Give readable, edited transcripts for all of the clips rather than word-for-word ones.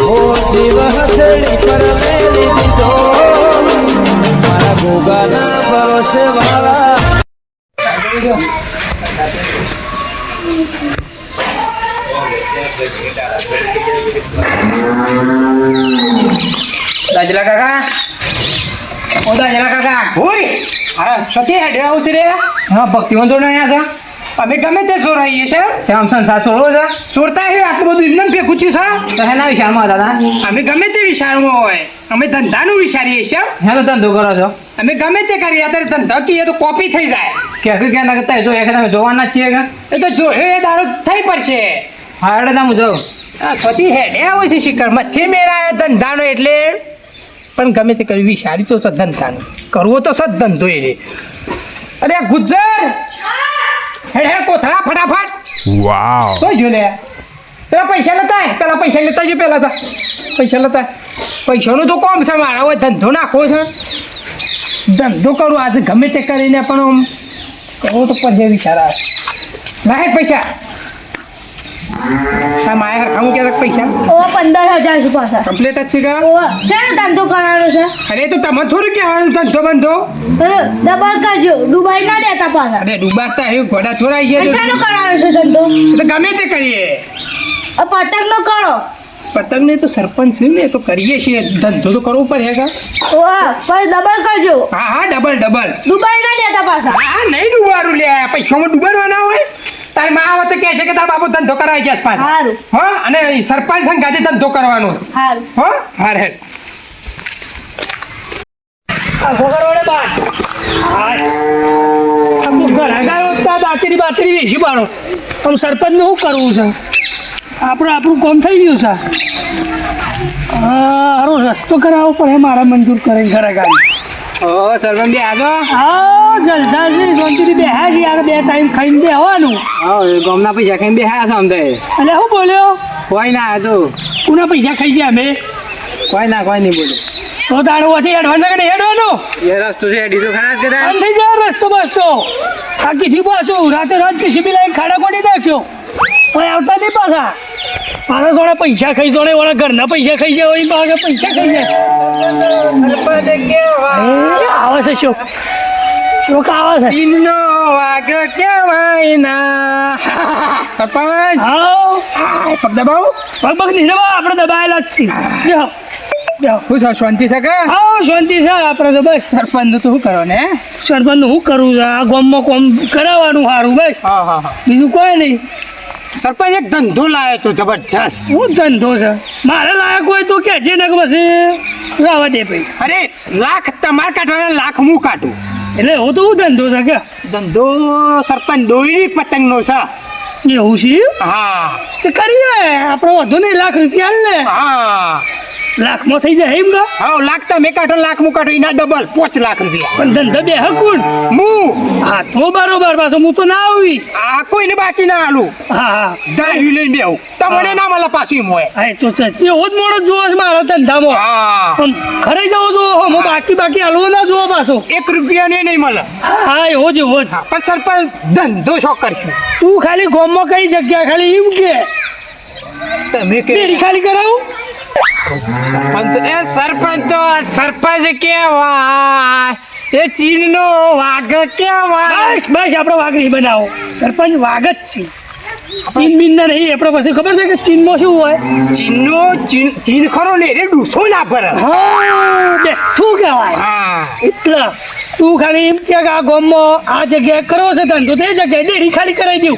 જીવ હથેળી પર મેલી દીધો મારા ગોગાના ભરોસે વાળા દાજલા કાકા ઓ દાજલા કાકા ભૂરી હા સતી હેડે આવું છે રે હા ભક્તિવંતો ને અહીંયા છે અમે ગમે તે ચોરાઈએ છે આમ સંસાર છોડવો છે છોડતા હોય આટલું બધું ઇન્દન ભેગું થયું છે તો એના વિચારમાં દાદા અમે ગમે તે વિચારમાં હોય અમે ધંધાનું વિચારીએ છીએ હેલો ધંધો કરો છો અમે ગમે તે કરીએ અત્યારે ધંધો કહીએ તો કોપી થઈ જાય ક્યાંક ક્યાં ના કરતા જો એક તમે જોવાના જ છીએ એ તો જો એ દાડો થઈ પડશે હા એટલે તમે જો સતી હેડે આવે છે શિખર મથે મેળા ધંધાનો એટલે પણ ગમે તે કરવી વિચારી તો છે ધંધાનું કરવો તો સદ ધંધો એ અરે ગુજર હેડ હેડ કોથળા ફટાફટ વાવ તો જો લે પેલા પૈસા લેતા પેલા પૈસા લેતા જો પેલા તા પૈસા લેતા પૈસાનું તો કોમ છે મારા હવે ધંધો નાખવો છે ધંધો કરું આજે ગમે તે કરીને પણ આમ કરવો તો પછી વિચાર આવે લાહેડ પૈસા હા માયા હરખામું ક્યાં પૈસા ઓ 15,000 પાછા કમ્પ્લીટ જ છે કા ઓ શેનો ધંધો કરવાનો છે અરે તો તમે થોડું કહેવાનું ધંધો બંધો ડબલ કરજો દુબઈ ના દેતા પાછા અરે ડૂબાતા એવું ઘોડા થોડા છે પૈસાનો કરવાનો છે ધંધો તો ગમે તે કરીએ પતંગ નો કરો પતંગ ને તો સરપંચ છે ને તો કરીએ છીએ ધંધો તો કરવો પડે કા ઓ પછી ડબલ કરજો હા હા ડબલ દુબઈ ના દેતા પાછા હા નહીં ડૂબાડું લે પૈસામાં ડૂબાડવાના હોય તારી માં આવે તો કહે છે કે તારા બાપુ ધંધો કરાવી ગયા પાછા સારું હો અને સરપંચ સંગાતે ધંધો કરવાનો સારું હો હાર હેડ આ ગોગરવાડે બાદ હાય આમ ઘર હગાયો તા બાતરી વેચી પાડો આમ સરપંચનું શું કરવું છે આપણું કામ થઈ ગયું છે હારો રસ્તો કરાવવો પડે મારા મંજૂર કરે ઘર હગાડી ઓ સરપંચ બે આજો હા જલસાથી શાંતિથી બેહ્યા છીએ આગળ બે ટાઈમ ખાઈને બેહવાનું હા ગામના પૈસા ખાઈને બેહ્યા છો અમને એટલે શું બોલ્યો કોઈ ના તો કોના પૈસા ખાઈ ગયા અમે કોઈ નહીં બોલ્યો તો તારો વધી એડવાન્સ કે હેડવાનો એ રસ્તો છે હેડી તો ખરા જ કદાચ આમ થઈ જાય રસ્તો બસતો આ કીધી પાછું રાતે રાત કે શિબી લાઈન ખાડા કોડી નાખ્યો કોઈ આવતા નહીં પાછા મારા થોડા પૈસા ખાઈ જોડે ઓલા ઘરના પૈસા ખાઈ જાય હોય મારા પૈસા ખાઈ જાય આવે છે શું લોકો આવે છે ચીનનો વાઘ કેવાય ના સરપંચ હા પગ દબાવ પગ નહીં દબાવ આપણે દબાયેલા જ છીએ શું છે શાંતિ છે કે હા શાંતિ છે આપણે તો બસ સરપંચ તો શું કરો ને સરપંચ શું કરવું છે આ ગામમાં કોમ કરાવવાનું સારું બસ હા બીજું કોઈ નહીં સરપંચ એક ધંધો લાવ્યો તો જબરજસ્ત શું ધંધો છે મારે લાયક હોય તો કે છે ને કે પછી રાવા દે ભાઈ અરે લાખ તમારે કાઢવાના લાખ હું કાઢું એટલે હું તો શું ધંધો છે કે ધંધો સરપંચ દોરી પતંગનો છે એવું છે હા તે કરીએ આપણો વધુ નહીં લાખ રૂપિયા ને હા લાખમાં થઈ જાય એમ હા લાખ તમે કાઢો લાખ હું કાઢો એના ડબલ 5 લાખ રૂપિયા પણ ધંધા બે હકુન હું હા તો બરોબર પાછો હું તો ના આવી આ કોઈને બાકી ના આલું હા દારૂ લઈને બેહું તમને ના મળે પાછી મોય હા તો છે એવો જ મોડો જોવો છે મારા ધંધામાં હા પણ ખરે જાવ જો હું બાકી આલવો ના જોવો પાછો 1 રૂપિયા ને નહીં મળે હા એવો જ પણ સરપંચ ધંધો શો કરશું તું ખાલી ગામમાં કઈ જગ્યા ખાલી એમ કે તમે કે ખાલી કરાવું સરપંચ કેવાય એ ચીનનો વાઘ કેવાય બસ આપણો વાઘ નહીં બનાવો સરપંચ વાઘ જ છે ચીન બીન નહીં આપણે પછી ખબર છે કે ચીનમાં શું હોય ચીન ખરો ને એ ડૂસો ના પડે શું કહેવાય હા એટલે તું ખાલી એમ કે આ ગામમાં આ જગ્યાએ કરવો છે ધંધો તે જગ્યાએ ડેરી ખાલી કરાવી દઉં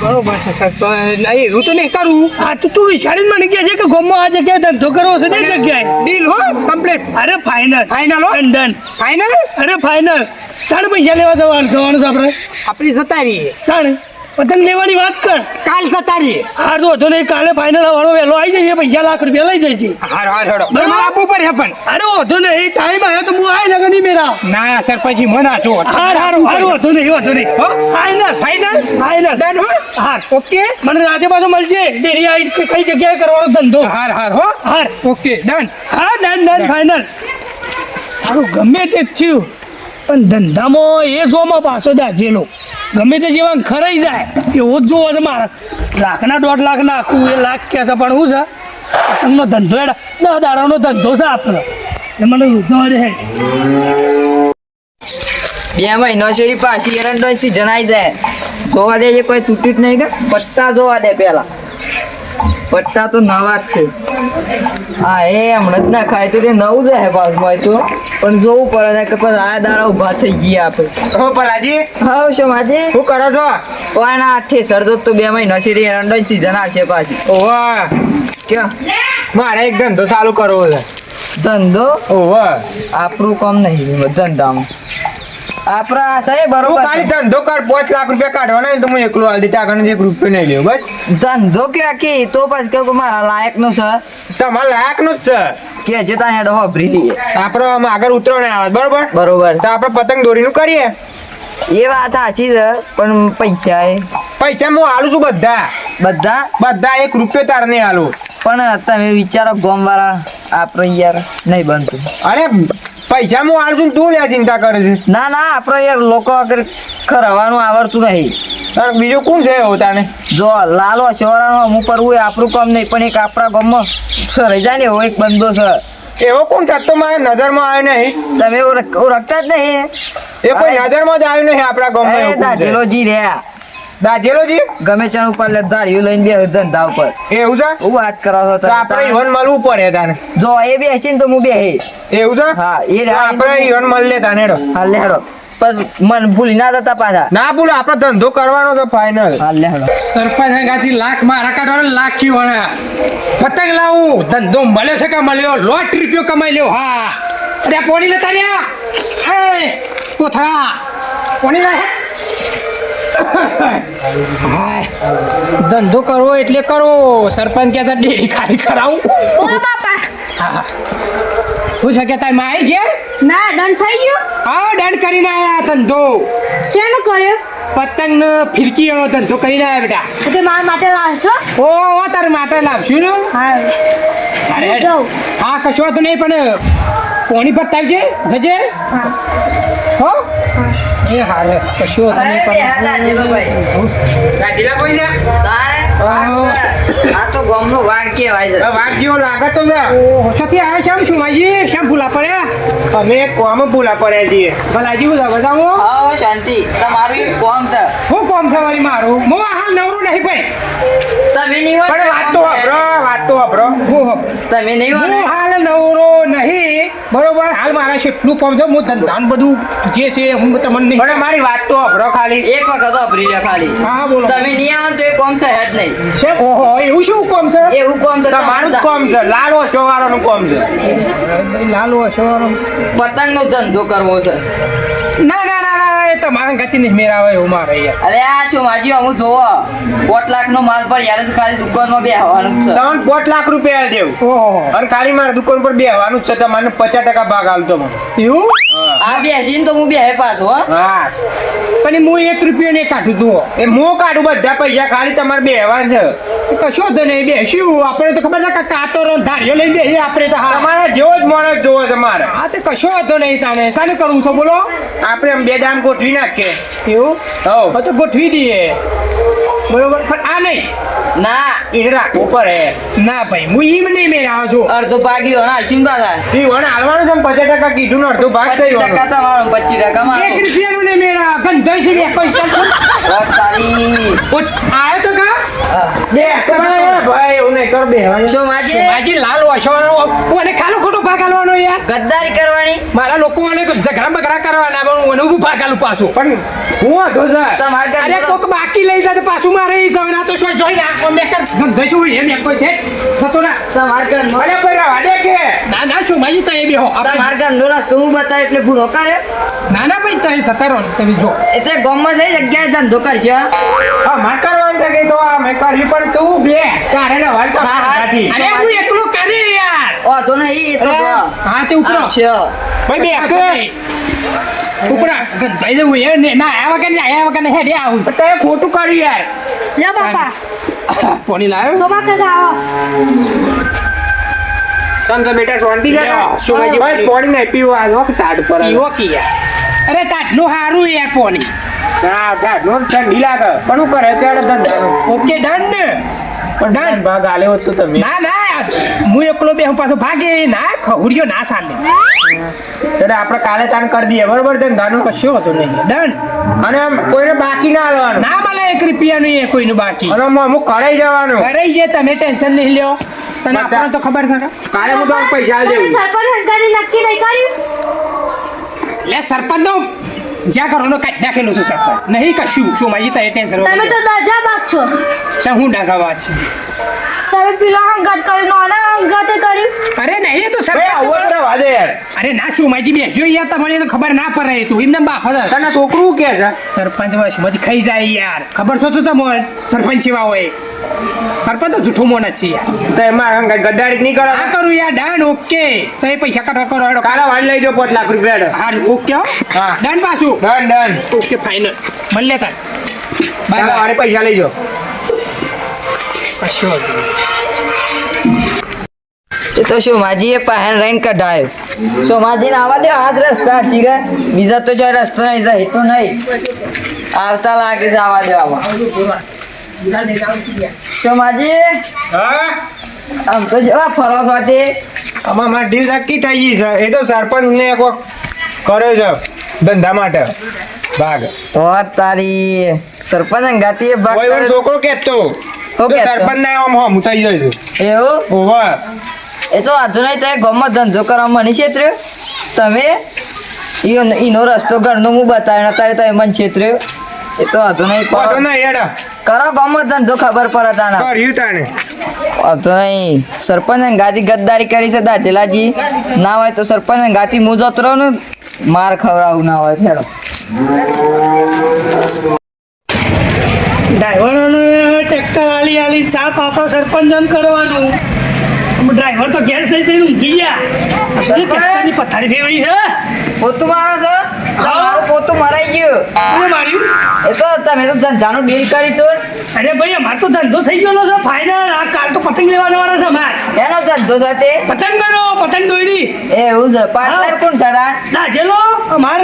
બરોબર છે સરપંચ એવું તો નહીં કરું હા તો તું વિચારીને મને કહે છે કે ગામમાં આ જગ્યાએ ધંધો કરવો છે તે જગ્યાએ ડીલ હો કમ્પ્લીટ અરે ફાઇનલ હો ડન ફાઇનલ અરે ફાઇનલ સાડ પૈસા લેવા જવાનું છે આપણે જતા રહીએ સાડ પતંગ લેવાની વાત કર કાલ જતા રહીએ હાર તો વધુ નહીં કાલે ફાઇનલ વાળો વહેલો આવી જઈએ પૈસા લાખ રૂપિયા લઈ જાય છે હાર હેડો આપવું પડે પણ અરે વધુ નહીં ટાઈમ આવ્યો તો હું આવી લગન નહીં મેરા ના સરપંચ મના છો હાર વધુ નહીં ફાઇનલ ડન હો હાર ઓકે મને રાતે પાછો મળશે ડેરી આવી કઈ જગ્યાએ કરવાનો ધંધો હાર હો હાર ઓકે ડન હા ડન ફાઇનલ સારું ગમે તે થયું પણ ધંધામાં એ જોમાં પાછો દાજેલો ગમે તે જેવા ખરાઈ જાય એવો જ જોવો છે મારા લાખના 1.5 લાખ નાખવું એ લાખ કે છે પણ શું છે પતંગનો ધંધો એડા 10 દાડાનો ધંધો છે આપણો એ મને ઉધો રે 2 મહિનો સુધી પાછી એરંડોની સીઝન આવી જાય જોવા દે જે કોઈ તૂટ્યું જ નહીં કે પટ્ટા જોવા દે પેલા પટ્ટા તો નવા જ છે હા એ હમણાં જ ના ખાય તો તે નવું જ હે પાછું તો પણ જોવું પડે ને કે પછી આ દાડા ઊભા થઈ ગયા આપણે હો પલાજી હા શોમાજી શું કરો છો? કોઈ ના ઠેસર તો 2 મહિનો સુધી એરંડોની સીઝન આવશે પાછી ઓવા ક્યાં મારે એક ધંધો ચાલુ કરવો છે. ધંધો ઓવા આપણું કામ નહીં ધંધામાં આપણા આશા એ તું બરોબર ખાલી ધંધો કર 5 લાખ રૂપિયા કાઢવાના હોય ને તો હું એકલો હાલ દે આગળ એક રૂપિયો નહીં લેવું બસ ધંધો કે તો પછી કહું કે મારા લાયક નો છે તમારા લાયકનું જ છે કે જે તારે હેડો હોભરી લઈએ આપણે આમ આગળ ઉતરવાને આવે બરોબર બરોબર તો આપણે પતંગ દોરીનું કરીએ. એ વાત સાચી છે પણ પૈસા એ પૈસા હું હાલું છું બધા બધા એક રૂપિયો તાર નહીં હાલું. પણ તમે વિચારો ગોમ વાળા આપણે યાર નહીં બનતું અરે પૈસા હું હાલું છું ને તું લ્યા ચિંતા કરે છે. ના ના આપણે યાર લોકો અગર ખરવાનું આવડતું નહીં તારે બીજું કોણ છે એવું તાને જો લાલો ચોરાનો અમુક કરવું એ આપણું કામ નહીં પણ એક આપણા ગામમાં સરાઈ જાય ને એવો એક બંદો છે એવો કોણ છતો મારે નજરમાં આવે નહીં તમે ઓળખતા જ નહીં એ કોઈ નજરમાં જ આવ્યું નહીં આપણા ગામમાં એવું કોણ છે? દાજેલોજી રહ્યા દાજેલોજી ગમે ત્યાં ઉપર ધાર્યું લઈને બે ધંધા ઉપર એવું છે હું વાત કરો છો તો આપણે ઈવન મળવું પડે તાને જો એ બેસી ને તો હું બેહી એવું છે હા એ તો આપણે ઈવન મળી લે તાને હેડો. હા લેહડો પણ મન ભૂલી ના જતા પાછા ના બોલો આપણે ધંધો કરવાનો છે ફાઇનલ. હા લેહડો સરપંચ હંગાથી લાખ મારા કાઢવાનો લાખ વણા પતંગ લાવું ધંધો મળે છે કે મળ્યો લોટ રૂપિયો કમાઈ લ્યો હા અરે આ પોણી લેતા રહ્યા એ કોથળા પોણી લે હાય ધંધો કરવો એટલે કરવો સરપંચ કહેતા ડેરી ખાલી કરાવું ઓ બાપા હા શું છે કે તારી માઈ ઘેર ના દંડ થઈ ગયો હા દંડ કરીને આયા ધંધો શેનો કર્યો પતંગ ફિરકીનો ધંધો કરીને આયા બેટા તો તે મારા માટે લાવશો ઓ તારે માટે લાવશું ને હા અરે જાઉં. હા કશો તો નહીં પણ પોણી પર તાવજે જજે હો એ હારે કશો તો નહીં પણ ગાડીલા કોઈ છે? આ તો ગામનો વાઘ કહેવાય છે વાઘ જેવો લાગે તો છે. ઓહો છથી આવ્યા શ્યામ છું માજી શ્યામ ફૂલા પડ્યા અમે કોમ ભૂલા પડ્યા છીએ. ભલાજી બધા બધામાં હા શાંતિ તમારું એક કોમ છે શું કોમ છે વળી મારું હું હાલ નવરું નહીં ભાઈ તમે નહીં હોય પણ વાત તો વાપરો તમે નહીં હોય હું ને? હાલ નવરો નહીં બરોબર હાલ મારા શેઠનું કોમ છે હું ધંધાન બધું જે છે હું તમને નહીં પણ મારી વાત તો વાપરો ખાલી. એક વખત વાપરી લે ખાલી હા બોલો તમે નહીં આવો ને તો એ કોમ છે જ નહીં છે ઓહો એવું શું કોમ છે એવું કોમ છે તમારું જ કોમ છે લાલો ચોવાળાનું કોમ છે. લાલુ હશો પતંગ નો ધંધો કરવો છે ના ના ના ના એ તમારા ગતિ નહીં મેળાવે એવું મારે યાર અરે આ છો માજી અમુક જોવો 5 લાખ નો માલ પર યાર ખાલી દુકાનમાં બેહવાનું જ છે તમને 5 લાખ રૂપિયા દેવું ઓહો અને ખાલી મારા દુકાન પર બેહવાનું જ છે તમને 50% ભાગ આલતો મને. એવું આ બેસીને તો હું બેહે પાછો હો હા પણ હું 1 રૂપિયો ને કાઢું જુઓ એ હું કાઢું બધા પૈસા ખાલી તમારે બેહવાનું છે. કશો તો નહીં બેસ્યું આપણે તો ખબર છે કે કાતરો ધાર્યો લઈને બેસીએ આપણે તો હા તમારા જેવો જ માણસ જોવો છે મારે. હા તો કશો હતો નહીં તાને શાને કરવું છે બોલો આપણે આમ બે દામ ગોઠવી નાખીએ. એવું હઉ. હા તો ગોઠવી દઈએ બરોબર પણ આ નહીં ના ઈ રાખવું પડે. ના ભાઈ હું ઈમ નહીં મેળાવો છું અડધો ભાગ્યો ના ચિંતા થાય ઈ વણ હાલવાનું છે ને 50% કીધું ને અડધો ભાગ થઈ 25% તમારો 25% એક મારો રૂપિયાનું નહીં મેળા ગંધાઈ છે ને કોઈ વાત તારી આવ્યો તો કા હા. બે ભાઈ એવું નહીં કર બેહવાનું. શું માજી માજી લાલ વસવાનો અને ખાલો ખોટો ભાગ આલવાનો યાર ગદ્દારી કરવાની મારા લોકો અને ઝઘડા બગડા કરવાના પણ હું ઊભું ભાગ આલું પાછું પણ હું હતો સર તમારે અરે કોક બાકી લઈ જાય તો પાછું મારે ઈ જવાના તો શું જોઈ નાખો મેં કર ગંધાઈ છું એમ એક કોઈ છે થતો ના તમારે ઘરનો અરે કોઈ રવા દે કે ના ના શું માજી તઈ બેહો આપણે તમારે ઘરનો રસ્તો હું બતાવે એટલે ભૂલો કરે ના ના ભાઈ તઈ જતા રહો ને તમે જો એટલે ગામમાં જઈ જગ્યાએ ધંધો કરશે હા માર કરવાનું છે કે તો આ મેં કર્યું પણ તું બે તારે રવા જ હા, હા. નથી. અરે હું એકલું કરી યાર ઓ તો નહીં એ તો અરે, જો. હા તે ઉપરો આવશે. ભાઈ બે ઉપરા ગંધાઈ જવું એ ને ના આયા વગર ને આયા વગર ને હેડે આવું છે તે ખોટું કર્યું યાર. લે બાપા પોણી લાવ્યો સોમા કાકા આવો તમ તો બેટા શાંતિ છે લ્યો, શું ભાઈ? ભાઈ પોણી નહીં પીવું આ જો તાડ પર પીવો કી યાર અરે તાટનું હારું યાર પોણી ના તાડ નો ઠંડી લાગે પણ હું કરે ત્યારે ધંધાનો ઓકે ડન ને પણ ભાગ આલ્યો હોત તો તમે ના ના હું એકલો બે હું પાછો ભાગે ના ખવડિયો ના સાલે એટલે આપણે કાલે તાણ કરી દઈએ બરોબર ધંધાનું કશો હતો નહીં ડન અને આમ કોઈને બાકી ના હાલવાનું ના મળે 1 રૂપિયાનું એ કોઈનું બાકી અને અમુક કરાઈ જવાનું કરાઈ જે તમે ટેન્શન નહીં લ્યો તને આપણને તો ખબર છે કાલે હું તો પૈસા તમે દેવું સરપંચ હંકારી નક્કી નહીં કર્યું લે સરપંચ નો જ્યાં કરવાનો કાઢી નાખેલું છે સરપંચ નહીં કશું શું મારી તો ટેન્શન તમે તો દરજા બાગશો શા હું ડાગાવા છે તમે પેલો હંગાત કર્યું નાના હંગાતે કર્યું અરે નહીં એ તો ભાઈ આવો સરપંચ તો વાજે યાર અરે ના શું માજી બેસજો યાર તમને તો ખબર ના પડે તું એમને બાપ હતા તને છોકરું કે છે સરપંચ બસ મજ ખાઈ જાય યાર ખબર છો તો તમને સરપંચ સેવા હોય સરપંચ તો જૂઠું મોન જ છે યાર તો એમાં ગદ્દારી નહીં કરો આ કરું યાર ડન ઓકે તો એ પૈસા કાઢો કરો હેડો કાલે વાળી લઈ જાઓ 5 લાખ રૂપિયા હા ઓકે હો હા. ડન પાછું ડન ડન ઓકે ફાઇનલ મળે કાલ બાય કાલે બાય વાળી પૈસા લઈ જાઓ કશો વાંધો નહીં. એ તો સોમાજીએ પહેન રહીને કઢાયો સોમાજીને આવવા દે આ જ રસ્તા છીએ બીજા તો જો રસ્તો નહીં જાય તો નહીં આવતા લાગે છે આવવા દે આવા સોમાજી હા આમ તો જેવા ફરો સાથે આમાં મારી ડીલ નક્કી થઈ ગઈ છે એ તો સરપંચ ને એક વખત કર્યો છે ધંધા માટે ભાગ ઓ તારી સરપંચ અંગાતી ભાગ કોઈ પણ કરે. છોકરો કેતો તો કહેતો? સરપંચ ને આમ હમ થઈ જાય છે એવું ઓવા એ તો આજુ નહીં તમે ગમત ધંધો કરવા મને છેતર્યો તમે ઈનો રસ્તો ઘરનો હું બતાવ્યો અત્યારે તમે મને છેતર્યો એ તો હજુ નહીં વાંધો કરો નહીં હેડા કરો ગમત ધંધો ખબર પડે તાના કર્યું તાને હજુ નહીં સરપંચ ગાદી ગદ્દારી કરી છે દાઢેલાજી ના હોય તો સરપંચ ગાતી હું જતો રહું ને માર ખવડાવું ના હોય ફેરો ડ્રાઈવરોને ટ્રેક્ટર આલી ચા પાપા સરપંચન કરવાનું ડ્રાઈવર તો ઘેર થઈ જઈને ઊંઘી ગયા ટ્રેક્ટરની પથારી ફેરવી છે પોતું મારો છો તમારું પોતું મરાઈ ગયું કોણે માર્યું એ તો તમે તો ધંધાનું ડીલ કરી તું અરે ભાઈ અમાર તો ધંધો થઈ ગયેલો છે ફાઇનલ આ કાલ તો પતંગ લેવા જવાના છે અમાર એનો ધંધો સાથે પતંગ કરો પતંગ દોરી એવું છે પાર્ટનર કોણ છે તાર? દાજેલો અમાર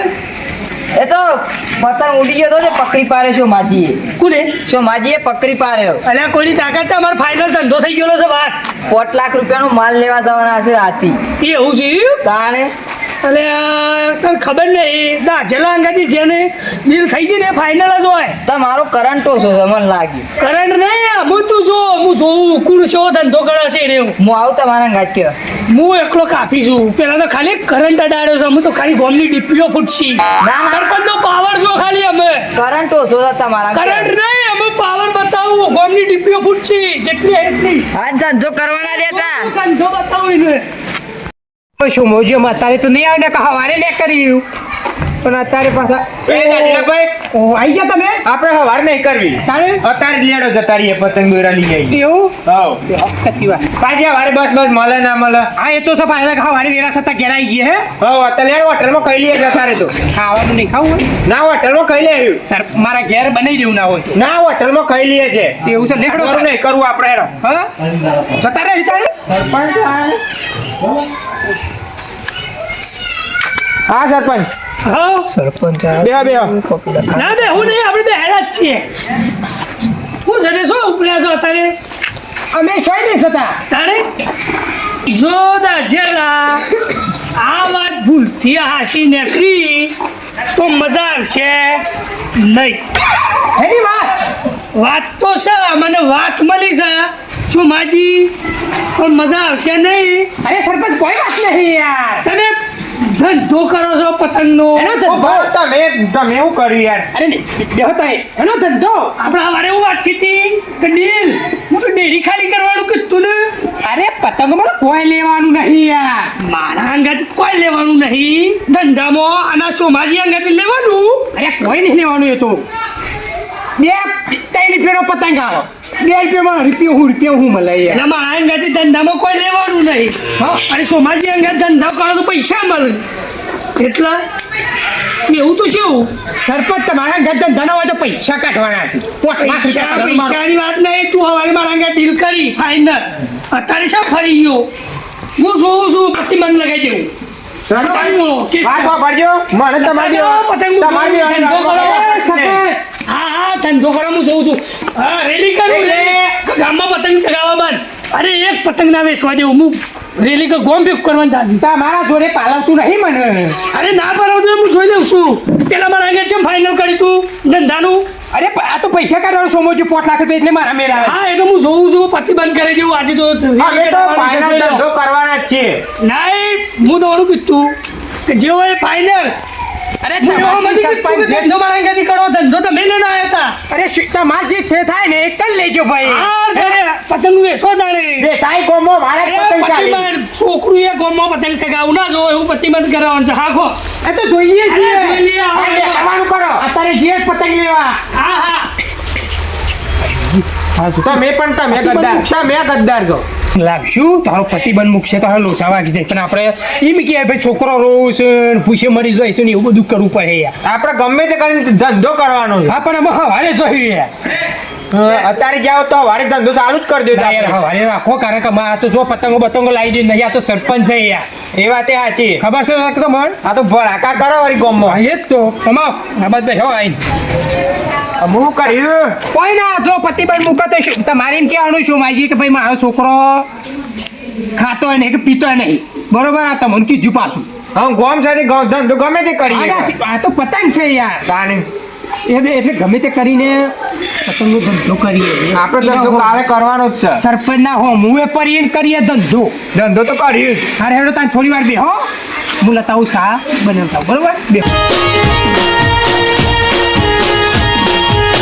એ તો પતંગ ઉડી ગયો તો ને પકડી પાડ્યો છો માજીએ કોને છો માજીએ પકડી પાડ્યો અલ્યા કોઈની તાકાત છે અમાર ફાઇનલ ધંધો થઈ ગયેલો છે બાર 5 લાખ રૂપિયાનો માલ લેવા જવાના છે રાતી એ એવું છે તાણે અલે તને ખબર નહીં દાજેલા અંગાથી જેને ડીલ થઈ ગઈ ને ફાઇનલ જ હોય તમારો કરંટ ઓછો છે મને લાગ્યું કરંટ નહીં હું તું જો હું જોઉં કોણ શો ધંધો કરે છે એને હું આવું તમારા ગાંઠ્યો હું એકલો કાપી છું પેલા તો ખાલી કરંટ અડાડ્યો છે હું તો ખાલી ગોમની ડીપીઓ ફૂટશી ના. સરપંચનો પાવર છો ખાલી અમે કરંટ ઓછો છે તમારા કરંટ નહીં અમે પાવર બતાવું ગોમની ડીપીઓ ફૂટશી જેટલી એટલી આજ ધંધો કરવાના દેતા ધંધો બતાવું એને શું મોજો અત્યારે તો નહીં આવે ને કે હવારે લે કર્યું પણ અત્યારે પાછા ભાઈ ઓ આવી ગયા તમે આપણે હવાર નહીં કરવી તારે અત્યારે લેડો જતા રહીએ પતંગ દોરા લઈ આવી એવું હાવ સાચી વાત પાછી હવારે બસ બસ મળે ના મળે હા એ તો છે પાછા હવારે વેલા છતાં ઘેર આવી ગયા હે હાવ અત્યારે લેડો હોટલમાં ખાઈ લઈએ જતા રહે તો ખાવાનું નહીં ખાવું હોય ના હોટલમાં ખાઈ લે આવ્યું સર મારા ઘેર બનાવી દેવું ના હોય ના હોટલમાં ખાઈ લઈએ છે એવું છે લેડો ખરું નહીં કરવું આપણે હેડો હા જતા રહે ચાલે સરપંચ હા સરપંચ હા સરપંચ બે બે ના બે હું નહીં આપણે બે હેરા જ છીએ હું છે ને શું ઉપર્યા છો અત્યારે અમે શું નહીં થતા તારે જો દાજેલા આ વાત ભૂલથી હાસી નીકળી તો મજા આવશે નહીં એની વાત તો છે મને વાત મળી છે શું માજી પણ મજા આવશે નહીં અરે સરપંચ કોઈ વાત નહીં યાર તમે ધંધો કરો છો પતંગનો એનો ધંધો તમે એવું કર્યું યાર અરે દેખો તાય એનો ધંધો આપણે હવારે એવું વાત હતી કે ડીલ હું તો ડેરી ખાલી કરવાનું કીધું ને અરે પતંગમાં કોઈ લેવાનું નહીં યાર મારા અંગાત કોઈ લેવાનું નહીં ધંધામાં અને સોમાજી અંગાત લેવાનું અરે કોઈ નહીં લેવાનું એ તો બે 3 રૂપિયાનો પતંગ આવો 2 રૂપિયામાં હું મળે યાર મારા અંગાથી ધંધામાં કોઈ લેવાનું નહીં અને સોમાજી અંગાત ધંધા કરો તો પૈસા મળે એટલા એવું તો શું સરપંચ તમારા ઘર ધંધા હોય તો પૈસા કાઢવાના છે પૈસાની વાત નહીં તું હવારે મારા ઘર ડીલ કરી ફાઇનલ અત્યારે શા ફરી ગયો હું જોઉં છું પછી મન લગાવી દેવું હા ધંધો કરો હું જોઉં છું હા રેડી કરું ગામમાં પતંગ ચગાવવા બંધ અરે એક પતંગ ના વેચવા દેવું હું રેલી કે ગોમ ભેગું કરવાનું ચાલુ. મારા જોડે પાલવતું નહીં મને. અરે ના બરાબર તો હું જોઈ લઉં છું. પેલા મારા આગળ છે ફાઇનલ કરી તું ધંધાનું. અરે આ તો પૈસા કાઢવાનો સોમો છે 5 લાખ રૂપિયા એટલે મારા મેળા. હા એ તો હું જોઉં છું પ્રતિબંધ કરી દેવું આજે તો અમે તો ફાઇનલ ધંધો કરવાના જ છીએ. નહીં હું તો ઓલું કીધું કે જે હોય ફાઇનલ. અરે હું એવા નથી કીધું કે ધંધો મારા આગળથી કરો ધંધો તમે લઈને આવ્યા હતા. અરે તમાર જે છે થાય ને એક જ લેજો ભાઈ. હાર કરે પતંગ વેચવા જાણે. બે સાઈ કોમો મારે એ પતંગ ચાલી. પ્રતિબંધ છોકરું એ ગોમમાં પતંગ ચગાવું ના જો એવું પ્રતિબંધ કરાવવાનું છે. હા ખો એ તો જોઈએ છીએ. અરે જોઈએ, આવો. અરે આવવાનું કરો અત્યારે જે પતંગ લેવા. હા હા તમે ગદ્દાર છો. લાવશું તારો પ્રતિબંધ મૂકશે તો હવે લોચા વાગી જાય પણ આપણે એમ કે ભાઈ છોકરો રોવું છે ને ભૂસે મરી જાય છે ને એવું બધું કરવું પડે યાર. આપણે ગમે તે કરીને ધંધો કરવાનો છે. હા પણ અમે હવારે જોઈએ યાર. અત્યારે જાઓ તો હવારે ધંધો ચાલુ જ કરી દો યાર. હવારે રાખો કારણ કે આ તો જો પતંગો લાવી દે નહીં. આ તો સરપંચ છે યાર. એ વાત સાચી ખબર છે તો મન આ તો ભડાકા કરો વળી ગોમમાં. એ જ તો તમામ આ બાદ ભાઈ હોય હું કર્યું કોઈ ના જો પ્રતિબંધ મૂકો તો શું તમારે એમ કહેવાનું શું માજી કે ભાઈ મારો છોકરો ખાતો નહીં કે પીતો નહીં બરોબર. આ તમને કીધું પાછું હા ગોમ સાથે ધંધો ગમે તે કરીએ. આ તો પતંગ છે યાર એટલે ગમે તે કરીને પતંગનો ધંધો કરીએ આપણે. ધંધો કાલે કરવાનો જ છે. સરપંચ ના હો હું એ કરીએ ધંધો તો કરીએ. અરે હેડો તાર થોડી વાર બે હો હું લતાવું શા બનાવતા બરોબર બે.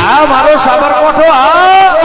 આ મારો સાબરકોઠો આ